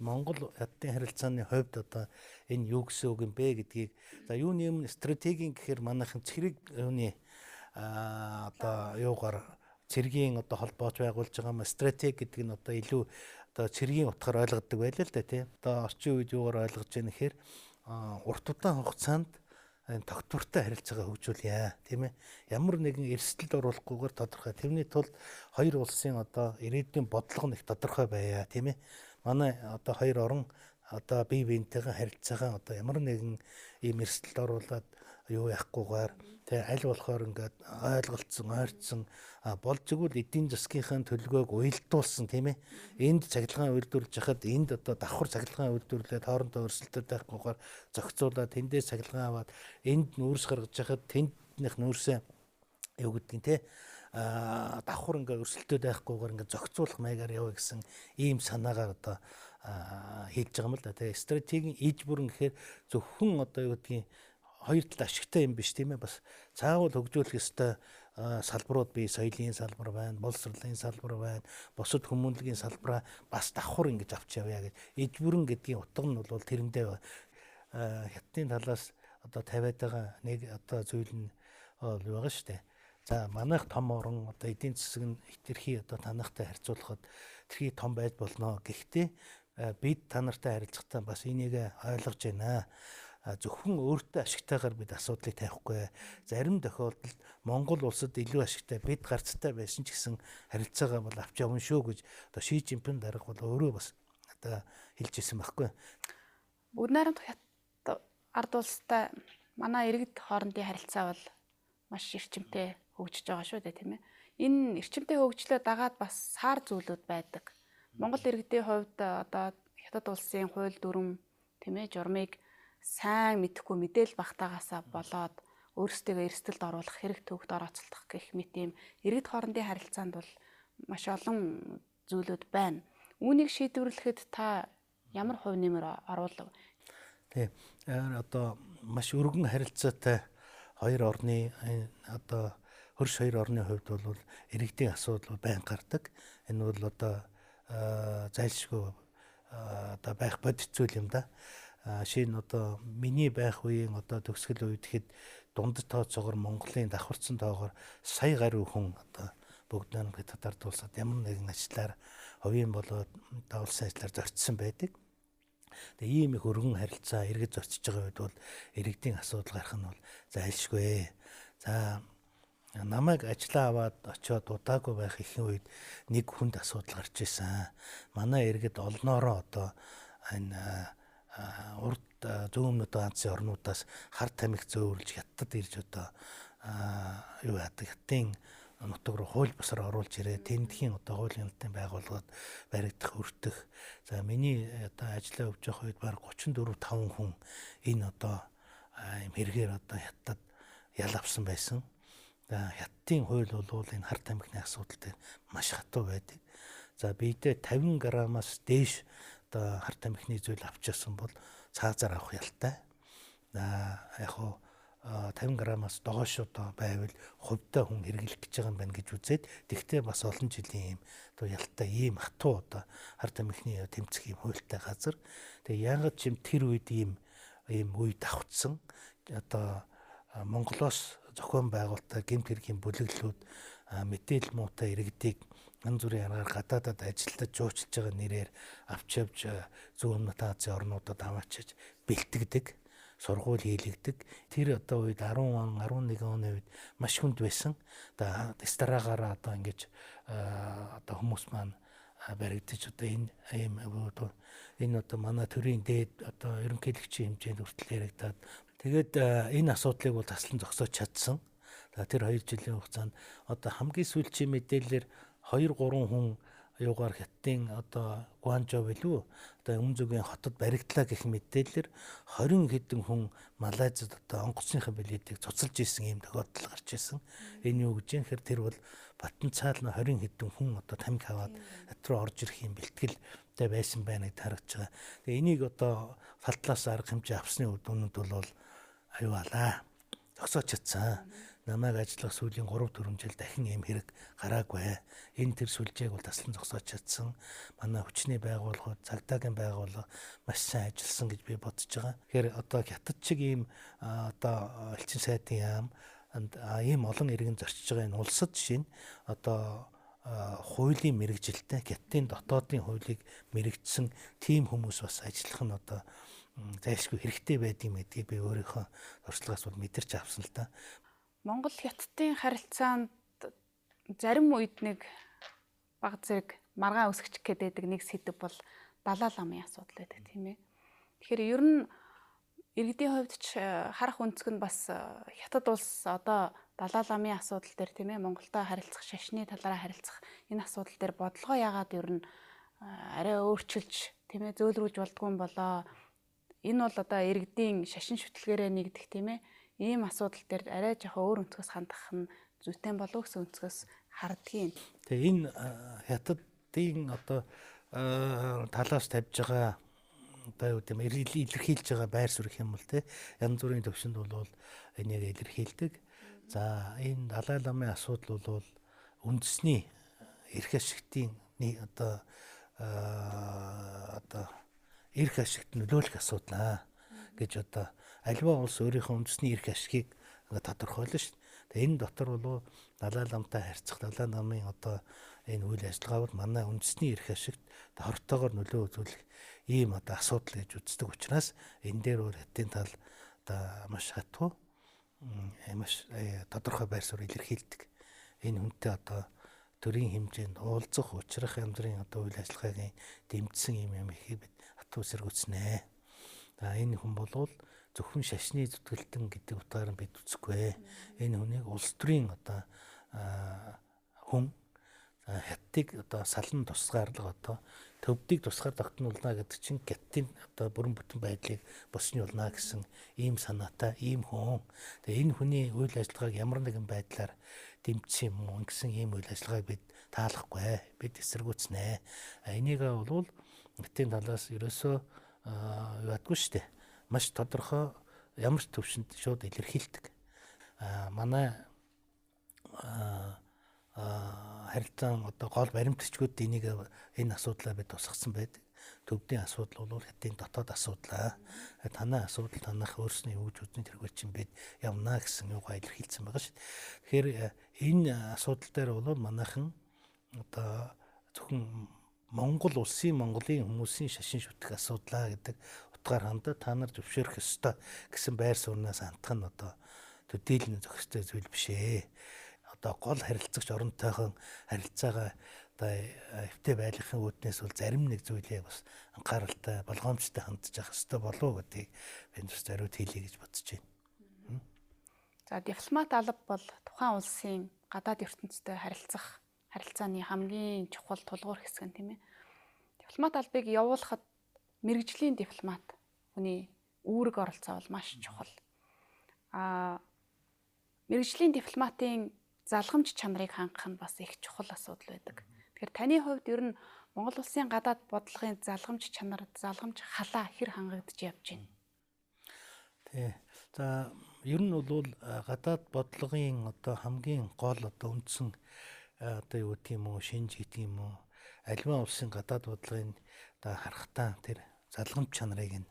Монгол хятадын харилцааны хувьд одоо энэ юу гэсэн үг юм бэ гэдгийг за юуны өмнө стратегийн гэхээр манайхан цэрэг юуны одоо юугаар цэргийн одоо холбооч байгуулж байгаа ма стратеги гэдэг нь одоо илүү одоо цэргийн утгаар ойлгодог байлаа л да тийм. Одоо орчин үед юугаар ойлгож байна гэхээр урт удаан хугацаанд энэ тогтвортой харилцаагаа хөгжүүлье тийм ээ. Ямар нэгэн эрсдэлд оруулахгүйгээр тодорхой. Тэрний тулд хоёр улсын одоо ирээдүйн бодлого нэг тодорхой байя тийм ээ. Манай одоо хоёр орон одоо бие биентэйгээ харилцаагаа одоо ямар нэгэн ийм эрсдэлд оруулаад юу яахгүйгээр тэгээ аль болохоор ингээд ойлголцсон, ойрцсон болж игэл эдийн засгийнхаа төлөвлөгөөг уялдуулсан тийм ээ. Энд цахилгаан үйлдвэрлэж хахад энд одоо давхар цахилгаан үйлдвэрлээд хоорондоо өрсөлдөд байхгүйгээр зохицуулаад тэндээс цахилгаан аваад энд нүүрс гаргаж хахад тэнднийх нүүрсээ юу гэдгийг те давхар ингээд өрсөлдөд байхгүйгээр ингээд зохицуулах маягаар яваа гэсэн ийм санаагаар одоо хийж байгаа юм л да. Тэгээ стратегийн иж бүрэн гэхээр зөвхөн одоо юу гэдгийг хоёр талд ашигтай юм биш тийм ээ. Бас цаавал хөгжүүлэх ёстой салбарууд бий. Соёлын салбар байна, боловсролын салбар байна, бусад хүмүүнлэгийн салбараа бас давхар ингэж авч явъя гэж. Иж бүрэн гэдгийн утга нь бол тэрэндээ хятадын талаас одоо тавиад байгаа нэг одоо зүйл нь байгаа шүү дээ. За манайх том орон одоо эдийн засаг нь хэтэрхий одоо танахтай харьцуулахад тэрхий том байж болно. Гэхдээ бид та нартай харилцахдаа бас энийг ойлгож байна. Зөвхөн өөртөө ашигтайгаар бид асуудлыг тавихгүй. Зарим тохиолдолд Монгол улсад илүү ашигтай бид гарцтай байсан ч гэсэн харилцаагаа бол авч явна шүү гэж одоо Ши Жинпин дарга бол өөрөө бас одоо хэлж ирсэн байхгүй. Бүгд найрамдах Хятад ард улстай манай иргэд хоорондын харилцаа бол маш эрчимтэй хөгжиж байгаа шүү дээ тийм ээ. Энэ эрчимтэй хөгжлөө дагаад бас сар зүйлүүд байдаг. Монгол иргэдийн хувьд одоо Хятад улсын хууль дүрм тийм ээ журмыг сайн мэдэхгүй мэдээл багтаагаасаа болоод өөрсдөө эрсдэлд оруулах хэрэг төвөгт орооцолдох гэх мэт ийм иргэд хоорондын харилцаанд бол маш олон зүйлүүд байна. Үүнийг шийдвэрлэхэд та ямар хувь нэмэр оруулав? Тийм. Одоо маш өргөн харилцаатай хоёр орны одоо хөрш хоёр орны хувьд бол иргэдийн асуудал байн гардаг. Энэ бол одоо зайлшгүй одоо байх бодит юм да. Шинэ одоо миний байх үеийн одоо төгсгөл үед хэд дундад тооцоогоор Монголын давхарцсан тоогоор сая гаруй хүн одоо бүгд найрамдах Хятад улсад ямар нэгэн ажлаар хувийн болоод улсын ажлаар зорчсон байдаг. Тэгээ ийм их өргөн харилцаа иргэд зорчиж байгаа үед бол иргэдийн асуудал гарах нь бол зайлшгүй. За намайг ажиллаа аваад очиод удаагүй байх ихэнх үед нэг хүнд асуудал гарч ирсэн. Манай иргэд олноороо одоо энэ урд зүүн өмнөд Азийн орнуудаас хар тамхи зөөвөрлж Хятадд ирж одоо юу яадаг Хятадын нутаг руу хууль бусаар оруулж ирээ тэндхийн одоо хуулийн хяналтын байгууллагад баригдах өртөх. За миний одоо ажиллаа явж байгаа үед баг 34-5 хүн энэ одоо юм хэрэгээр одоо Хятадд ял авсан байсан. За Хятадын хууль бол энэ хар тамхины асуудал дээр маш хатуу байдаг. За биедээ 50 граммаас дээш одоо хар тамхины зүйл авчихсан бол цаазаар авах ялтай. Яг хоо 50 граммаас доош одоо байвал хувьдаа хүн хэрэглэх гэж байгаа юм байна гэж үзээд тэгтээ бас олон жилийн юм одоо ялтай ийм хатуу одоо хар тамхины тэмцэх юм хуультай газар. Тэгээ яагаад ч юм тэр үед ийм үе давхцсан одоо Монголоос зохион байгуулалтаа гэмт хэргийн бүлэглүүд мэдээлэл муутай иргэдийг янз бүрийн аргаар гадаадад ажилдаж жуучлж байгаа нэрээр авч явж зүүн өмнөд Азийн орнуудад аваачиж бэлтгэдэг, сургууль хийлэгдэг. Тэр одоо үед 10 он, 11 оны үед маш хүнд байсан. Одоо ресторагаараа одоо ингэж одоо хүмүүс маань баригдаж одоо энэ одоо манай төрийн дээд одоо ерөнхийлөгчийн хэмжээнд хүртэл яригдаад тэгээд энэ асуудлыг бол таслан зогсоож чадсан. Тэр 2 жилийн хугацаанд одоо хамгийн сүүлчийн мэдээлэлээр 2-3 хүн юугаар Хятадын одоо Гуанчжоу билүү одоо өмнө зүгийн хотод баригдлаа гэх мэдээлэлээр 20 хэдэн хүн Малайзад одоо онгоцныхаа билетийг цуцалж исэн ийм тохиолдол гарч ирсэн. Энэ юу гэж юм хэр тэр бол потенциал нь 20 хэдэн хүн одоо тамхи аваад Хятад руу орж ирэх юм бэлтгэлтэй байсан байна гэж харагдж байгаа. Тэгээ энийг одоо фалтлаас арга хэмжээ авсны үр дүнд бол аюулаа. Зогсооч чадсан. Намайг ажиллах сүүлийн 3-4 жил дахин ийм хэрэг гараагүй. Энэ тэр сүлжээг бол таслан зогсоож чадсан. Манай хүчний байгууллагууд, цагдаагийн байгууллага маш сайн ажилласан гэж би бодож байгаа. Тэгэхээр одоо Хятад шиг ийм одоо элчин сайдын яам ийм олон иргэн зорчиж байгаа энэ улсад жишээ нь одоо хуулийн мэрэгжилтэй хятадын дотоодын хуулийг мэрэгжсэн тийм хүмүүс бас ажиллах нь одоо зайлшгүй хэрэгтэй байдığım гэдгийг би өөрийнхөө туршлагаас бол мэдэрч авсан л да. Монгол хятадын харилцаанд зарим үед нэг баг зэрэг маргаан өсгчих гэдэг нэг сэдв бол Далай ламын асуудал байдаг тийм ээ. Тэгэхээр ер нь иргэдийн хувьд ч харах өнцг нь бас хятад улс одоо Далай ламын асуудал дээр тийм ээ Монголтой харилцах, шашны талаараа харилцах энэ асуудал дээр бодлогоо яагаад ер нь арай өөрчилж тийм ээ зөөлрүүлж болдгүй юм болоо. Энэ бол одоо иргэдийн шашин шүтлгээрээ нэгдэх тийм ээ ийм асуудал дээр арай жоохон өөр өнцгөөс хандах нь зүйтэй болов гэсэн өнцгөөс хардгийг. Тэгээ энэ хятадын одоо талаас тавьж байгаа одоо юу гэм илэрхийлж байгаа байр суурь юм бол те янз бүрийн төвшөнд бол энийг илэрхийлдэг. За энэ Далай ламын асуудал бол үндэсний эрх ашигтын одоо эрх ашигт нөлөөлөх асуудал гэж одоо альва улс өөрийнхөө үндэсний эрх ашигыг тодорхойлно шүү дээ. Тэгээ энэ дотор бол Далай ламтай харьцах Далай ламын одоо энэ үйл ажиллагаа бол манай үндэсний эрх ашигт хортоогоор нөлөө үзүүлэх ийм одоо асуудал гэж үздэг учраас энэ дээр өөр хятадын тал одоо маш хатуу маш тодорхой байр суурь илэрхийлдэг. Энэ хүнтэй одоо төрийн хэмжээнд уулзах, уулзрах янз бүрийн одоо үйл ажиллагааг дэмжсэн юм ихийг бид хатуу эсэргүүцнэ. За энэ хүн бол зөвхөн шашны зүтгэлтэн гэдэг утгаараа бид үзэхгүй. Энэ хүнийг улс төрийн одоо хүн хятадыг одоо салан тусгаарлага одоо төвдийг тусгаар тогтнуулна гэдэг чинь хятадын одоо бүрэн бүтэн байдлыг босниулна гэсэн ийм санаатай ийм хүн. Тэгээ энэ хүний үйл ажиллагааг ямар нэгэн байдлаар дэмжсэн юм уу гэсэн ийм үйл ажиллагааг бид таалахгүй. Бид эсэргүүцнэ. Энийг бол хятадын талаас ерөөсөө яадгүй шүү дээ. Маш тодорхой ямар ч төвшөнд шууд илэрхийлдэг. Манай харилцаан одоо гол баримтчгууд энийг энэ асуудлаа бид тусгасан байдаг. Төвдийн асуудал бол хятадын дотоод асуудал. Танай асуудал танах өөрсний өгж үзний тэргээр чинь бид явна гэсэн юугаа илэрхийлсэн байгаа шүү. Тэгэхээр энэ асуудал дээр бол манайхан одоо зөвхөн Монгол улсын Монголын хүмүүсийн шашин шүтэх асуудлаа гэдэг утгаар хандаа та нар зөвшөөрөх ёстой гэсэн байр сууриас хандах нь одоо төдийлөн зохистой зүйл биш ээ. Одоо гол харилцагч оронтойхон харилцаагаа одоо эвтэй байлгахын үүднээс бол зарим нэг зүйлээ бас анхааралтай болгоомжтой хандж явах ёстой болов уу гэдгийг би бас зориуд хийлье гэж бодож байна. За дипломат алба бол тухайн улсын гадаад ертөнцтэй харилцааны хамгийн чухал тулгуур хэсэг нь тийм ээ. Дипломат албыг явуулахад мэргэжлийн дипломат хүний үүрэг оролцоо бол маш чухал. Мэргэжлийн дипломатын залгамж чанарыг хангах нь бас их чухал асуудал байдаг. Тэгэхээр таны хувьд ер нь Монгол улсын гадаад бодлогын залгамж чанар, залгамж халаа хэр хангагдж явж байна? Тий. За ер нь бол гадаад бодлогын одоо хамгийн гол одоо үндсэн одоо юу гэх юм уу шинж гэдэг юм уу альва улсын гадаад бодлогын одоо харахтаа тэр залгамж чанарыг нь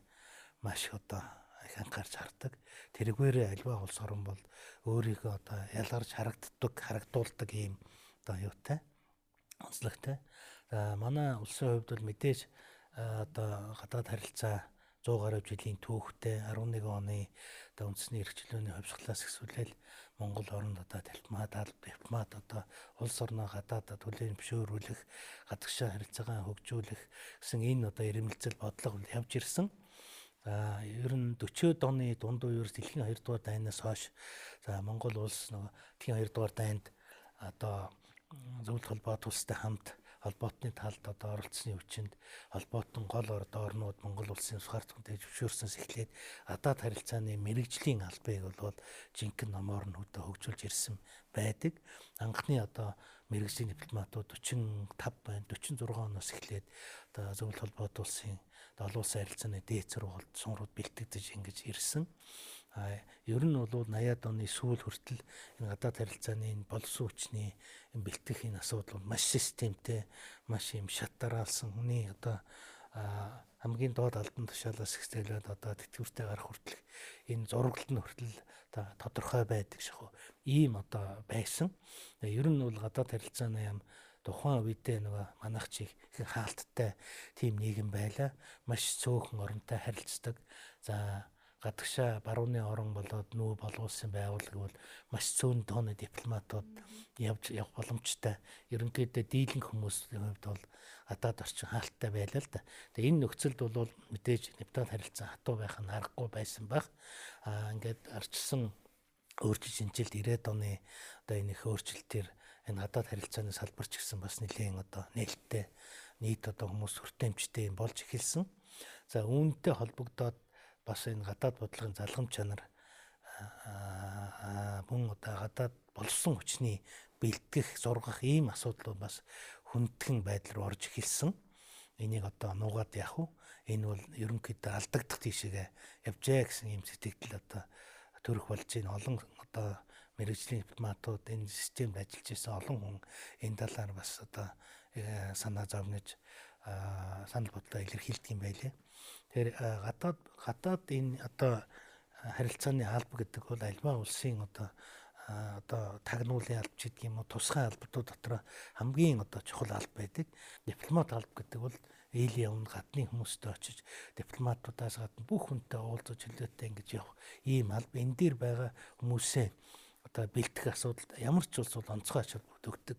маш одоо их анхаарч хардаг. Тэрүүгээр альва улс орн бол өөрийгөө одоо ялгарч харагдуулдаг ийм одоо юутай онцлогтой. За манай улсын хувьд бол мэдээж одоо гадаад харилцаа 100 гаруй жилийн түүхтэй 11 оны одоо үндэсний эрх чөлөөний хувьсгалаас эхлээл Монгол оронд одоо дипломат одоо улс орноо гадаад төлөөлөл бишөөрүүлэх, гадагшаа харилцаагаа хөгжүүлэх гэсэн энэ одоо ирэмэлцэл бодлого явж ирсэн. За ер нь 40-од оны дунд үеэс дэлхийн 2 дугаар дайнаас хойш за Монгол улс нөгөө дэлхийн 2 дугаар дайнд одоо зөвлөлт холбоот улстай хамт холбоотны талд одоо оролцсны хүчинд холбоотон гол орнууд Монгол улсын сухартганд зөвшөөрснөөс эхлээд гадаад харилцааны мэрэгжлийн албыг бол жинхэнэ номоор нь хөгжүүлж ирсэн байдаг. Анхны одоо мэрэгжлийн дипломатууд 45 байна. 46 оноос эхлээд одоо зөвлөлт холбоот улсын олон улсын харилцааны дээд сургууль бэлтгэж ингэж ирсэн. Ер нь бол 80-ад оны сүүл хүртэл энэ гадаад харилцааны энэ болсон хүчний энэ бэлтгэх энэ асуудал маш системтэй, маш юм шат дараалсан хүний одоо хамгийн доод албан тушаалаас эхлээд одоо тэтгэвртэй гарах хүртэл энэ зураглал нь хүртэл тодорхой байдаг шахуу ийм одоо байсан. Ер нь бол гадаад харилцааны юм тухайн үедээ нөгөө манайх чих их хаалттай тийм нийгэм байлаа. Маш цөөхөн оронтой харилцдаг. За гадагшаа барууны орон болоод нүү боловсон байгууллага бол маш цөөн тооны дипломатууд явж явах боломжтой. Ерөнхийдөө дийлэнх хүмүүсийн хувьд бол гадаад орчин хаалттай байлаа л да. Тэгээ энэ нөхцөлд бол мэдээж Непал харилцаа хатуу байх нь аргагүй байсан баг. Ингээд арчилсан өөрчлөлт шинжилт 90-ад оны одоо энэ их өөрчлөлтөөр энэ гадаад харилцааны салбар ч гэсэн бас нэлээд одоо нээлттэй нийт одоо хүмүүс хүртээмжтэй юм болж эхэлсэн. За үүнтэй холбогдоод бас энэ гадаад бодлогын залгам чанар мөн одоо гадаад болсон хүчний бэлтгэх, зургах ийм асуудлууд бас хүндхэн байдал руу орж эхэлсэн. Энийг одоо нуугаад явах уу? Энэ бол ерөнхийдөө алдагдах тийшээгээ явжээ гэсэн ийм сэтгэл одоо төрөх болж байна. Олон одоо мэргэжлийн дипломатууд энэ системд ажиллаж байсан олон хүн энэ талаар бас одоо санаа зовнож санал бодлоо илэрхийлдэг юм байлээ. Тэгэхээр гадаад энэ одоо харилцааны алба гэдэг бол альва улсын одоо тагнуулын алба ч гэдэг юм уу, тусгай албатууд дотор хамгийн одоо чухал алба байдаг. Дипломат алба гэдэг бол ээлийн өмнө гадны хүмүүстэй очиж дипломатуудаас гадна бүх хүнтэй уулзаж чөлөөтэй ингэж явах ийм алба. Энэ дээр байгаа хүмүүсээ одоо бэлтгэх асуудалд ямар ч улс бол онцгой ач холбогдол өгдөг.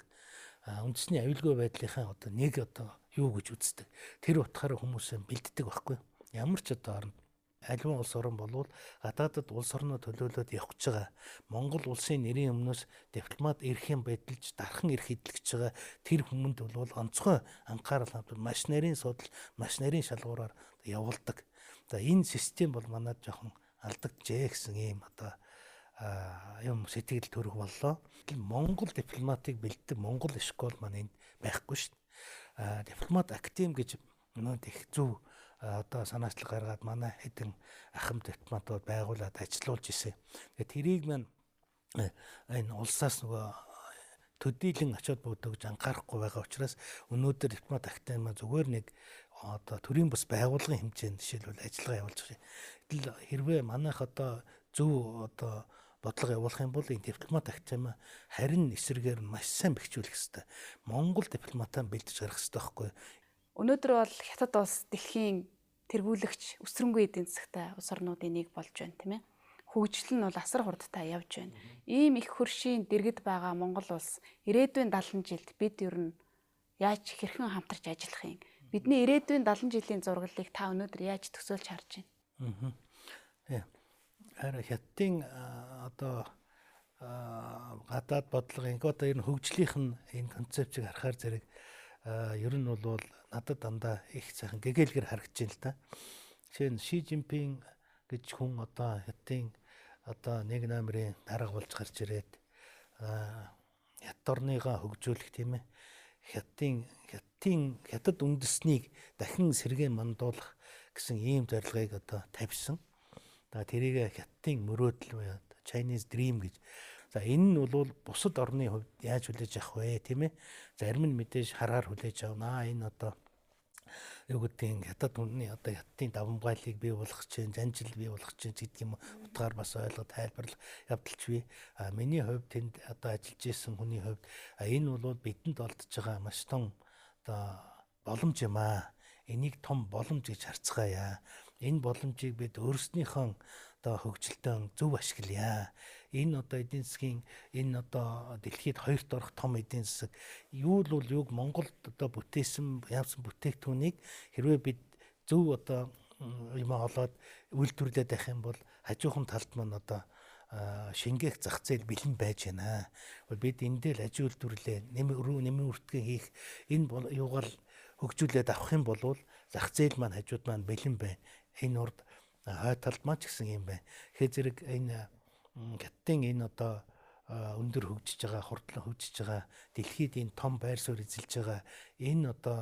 Үндэсний аюулгүй байдлынхаа одоо нэг одоо юу гэж үздэг. Тэр утгаараа хүмүүсээ бэлддэг байхгүй. Ямар ч одоо орнд аливаа улс орн болвол гадаадд улс орноо төлөөлөөд явах гэж байгаа Монгол улсын нэрийн өмнөөс дипломат ирэх юм байдалж дархан ирэх идэлгэж байгаа тэр хүмүүнд бол онцгой анхаарал хандуул маш нарийн судал, маш нарийн шалгуураар явуулдаг. За энэ систем бол манайд жоохон алдагджээ гэсэн ийм одоо юм сэтгэл төрөх боллоо. Монгол дипломатыг бэлддэг Монгол школ маань энд байхгүй шүү дээ. Дипломат академи гэж нөт их зөв одоо санаачлал гаргаад манай хэдэн ахын дипломатууд байгуулад ажиллуулж исэн. Тэгээ тэрийг маань энэ улсаас нөгөө төдийлөн очиод бүгд анхаарахгүй байгаа учраас өнөөдөр дипломат академи маань зүгээр нэг одоо төрийн бас байгууллагын хэмжээнд жишээлбэл ажиллагаа явуулж байгаа. Хэрвээ манайх одоо зөв одоо бодлого явуулах юм бол энэ дипломат академи харин эсрэгээр маш сайн бэхжүүлэх хэрэгтэй. Монгол дипломатаа бэлдэж гарах хэрэгтэй байхгүй. Өнөөдөр бол Хятад улс дэлхийн тэргүүлэгч өсрөнгөө эдийн засагтай улс орнуудын нэг болж байна, тийм ээ. Хөгжил нь бол асар хурдтай явж байна. Ийм их хөршийн дэргэд байгаа Монгол улс ирээдүйн 70 жилд бид ер нь яаж хэрхэн хамтарч ажиллах юм? Бидний ирээдүйн 70 жилийн зураглалыг та өнөөдөр яаж төсөөлж харж байна? Харин Хятадын одоо гадаад бодлогын одоо ер нь хөгжлийнх нь энэ концепцийг харахаар зэрэг ер нь бол надад дандаа их сайхан гэгээлгэр харагдаж байна л да. Жишээ нь Ши Жинпин гэж хүн одоо Хятадын одоо нэг номерын дарга болж гарч ирээд Хятад орныгоо хөгжүүлэх тийм ээ. Хятад үндэснийг дахин сэргээн мандуулах гэсэн ийм зорилгыг одоо тавьсан. Тэрийг Хятадын мөрөөдөл буюу Chinese Dream гэж. За энэ нь бол бусад орны хувьд яаж хүлээж авах вэ тийм ээ. Зарим нь мэдээж хараар хүлээж авнаа. Энэ одоо юу гэдгийг Хятад үндэсний одоо Хятадын давамгайлыг бий болгох чинь, занжил бий болгох чинь гэдэг юм утгаар бас ойлгоод тайлбарлах явдалч бий. Миний хувьд тэнд одоо ажиллаж исэн хүний хувьд энэ бол бидэнд олдож байгаа маш том одоо боломж юм аа. Энийг том боломж гэж харцгаая. Энэ боломжийг бид өөрснийхөө одоо хөгжилтөнд зөв ашиглая. Энэ одоо эдийн засгийн энэ одоо дэлхийд хоёрт орох том эдийн засаг юу л юуг Монголд одоо бүтээсэн явсан бүтээгдэхүүнийг хэрвээ бид зөв одоо юм олоод үйлдвэрлээд байх юм бол хажуухан талд маань одоо шингээх зах зээл бэлэн байж байна. Бид эндээ л аж үйлдвэрлэлээ нэмэн үртгэн хийх энэ юугаар хөгжүүлээд авах юм бол зах зээл маань хажууд маань бэлэн байна. Энэ урд хой талд маань ч гэсэн юм байна. Тэгэхээр зэрэг энэ Хятадын энэ одоо өндөр хөгжиж байгаа, хурдлан хөгжиж байгаа, дэлхийд энэ том байр суурь эзэлж байгаа энэ одоо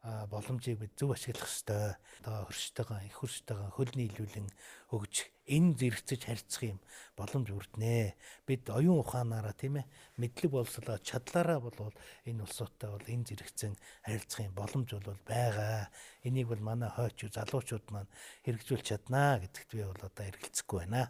боломжийг бид зөв ашиглах ёстой. Одоо хөрштөйгөө их хөрштөйгөө хөл нийлүүлэн хөгжих, энэ зэрэгцэж харьцах юм боломж бүрднэ. Бид оюун ухаанаараа тийм ээ мэдлэг боловсролоо чадлаараа бол энэ улсуудтай бол энэ зэрэгцэн харилцах юм боломж бол байгаа. Энийг бол манай хойч залуучууд маань хэрэгжүүлж чаднаа гэдэгт би бол одоо эргэлзэхгүй байна.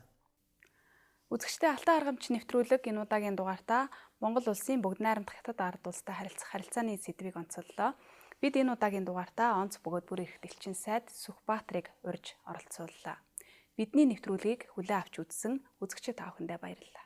Үзэгчдээ Алтан аргамч нэвтрүүлэг энэ удаагийн дугаартаа Монгол улсын бүгд найрамдах хятад ард улстай харилцах харилцааны сэдвийг онцоллоо. Бид энэ удаагийн дугаартаа онц бөгөөд бүр их дэлчин сайд Сүхбаатрыг урьж оролцууллаа. Бидний нэвтрүүлгийг хүлээн авч үзсэн үзэгчид та бүхэндээ баярлалаа.